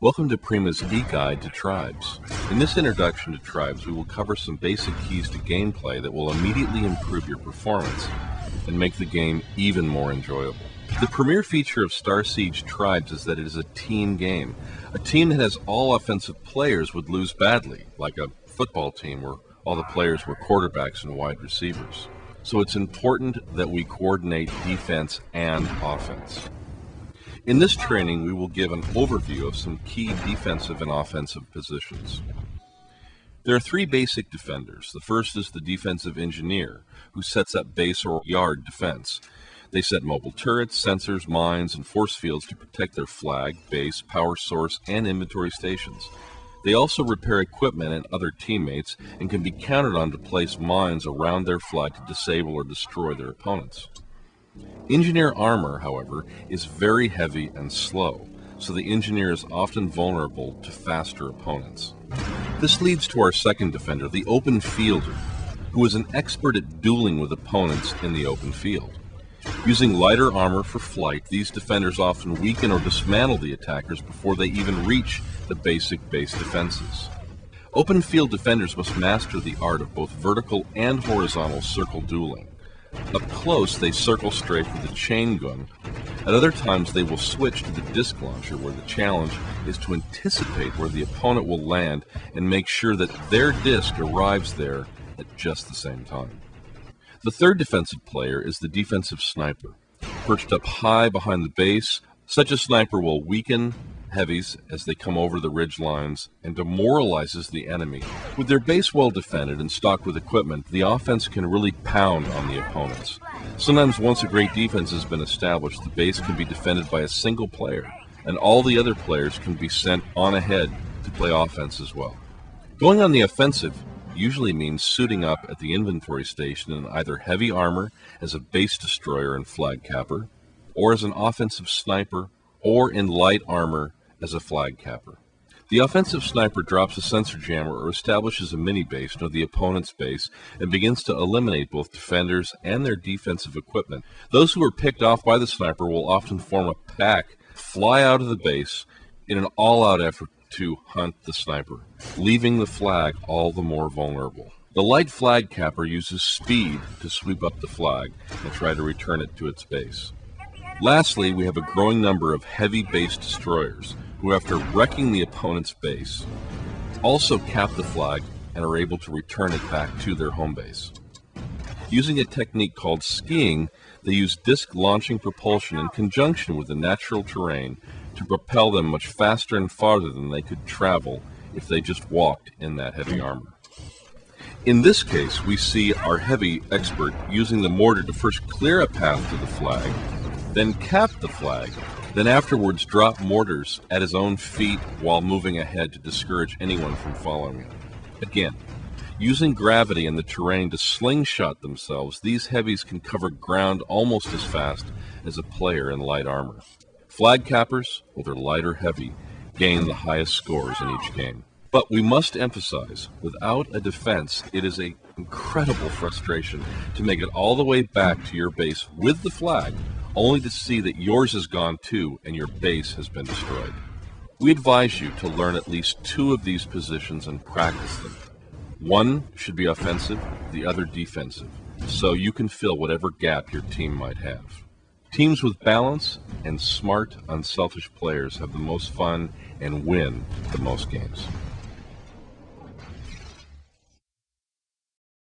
Welcome to Prima's e-Guide to Tribes. In this introduction to Tribes, we will cover some basic keys to gameplay that will immediately improve your performance and make the game even more enjoyable. The premier feature of Star Siege Tribes is that it is a team game. A team that has all offensive players would lose badly, like a football team where all the players were quarterbacks and wide receivers. So it's important that we coordinate defense and offense. In this training, we will give an overview of some key defensive and offensive positions. There are three basic defenders. The first is the defensive engineer, who sets up base or yard defense. They set mobile turrets, sensors, mines, and force fields to protect their flag, base, power source, and inventory stations. They also repair equipment and other teammates and can be counted on to place mines around their flag to disable or destroy their opponents. Engineer armor, however, is very heavy and slow, so the engineer is often vulnerable to faster opponents. This leads to our second defender, the open fielder, who is an expert at dueling with opponents in the open field. Using lighter armor for flight, these defenders often weaken or dismantle the attackers before they even reach the basic base defenses. Open field defenders must master the art of both vertical and horizontal circle dueling. Up close, they circle strafe with a chain gun. At other times, they will switch to the disc launcher, where the challenge is to anticipate where the opponent will land and make sure that their disc arrives there at just the same time. The third defensive player is the defensive sniper. Perched up high behind the base, such a sniper will weaken heavies as they come over the ridge lines and demoralizes the enemy. With their base well defended and stocked with equipment, the offense can really pound on the opponents. Sometimes once a great defense has been established, the base can be defended by a single player, and all the other players can be sent on ahead to play offense as well. Going on the offensive usually means suiting up at the inventory station in either heavy armor as a base destroyer and flag capper, or as an offensive sniper, or in light armor as a flag capper. The offensive sniper drops a sensor jammer or establishes a mini-base near the opponent's base and begins to eliminate both defenders and their defensive equipment. Those who are picked off by the sniper will often form a pack, fly out of the base in an all-out effort to hunt the sniper, leaving the flag all the more vulnerable. The light flag capper uses speed to sweep up the flag and try to return it to its base. Lastly, we have a growing number of heavy base destroyers who, after wrecking the opponent's base, also cap the flag and are able to return it back to their home base. Using a technique called skiing, they use disc launching propulsion in conjunction with the natural terrain to propel them much faster and farther than they could travel if they just walked in that heavy armor. In this case, we see our heavy expert using the mortar to first clear a path to the flag, then cap the flag, then afterwards drop mortars at his own feet while moving ahead to discourage anyone from following him. Again, using gravity and the terrain to slingshot themselves, these heavies can cover ground almost as fast as a player in light armor. Flag cappers, whether light or heavy, gain the highest scores in each game. But we must emphasize, without a defense, it is an incredible frustration to make it all the way back to your base with the flag, only to see that yours has gone too and your base has been destroyed. We advise you to learn at least two of these positions and practice them. One should be offensive, the other defensive, so you can fill whatever gap your team might have. Teams with balance and smart, unselfish players have the most fun and win the most games.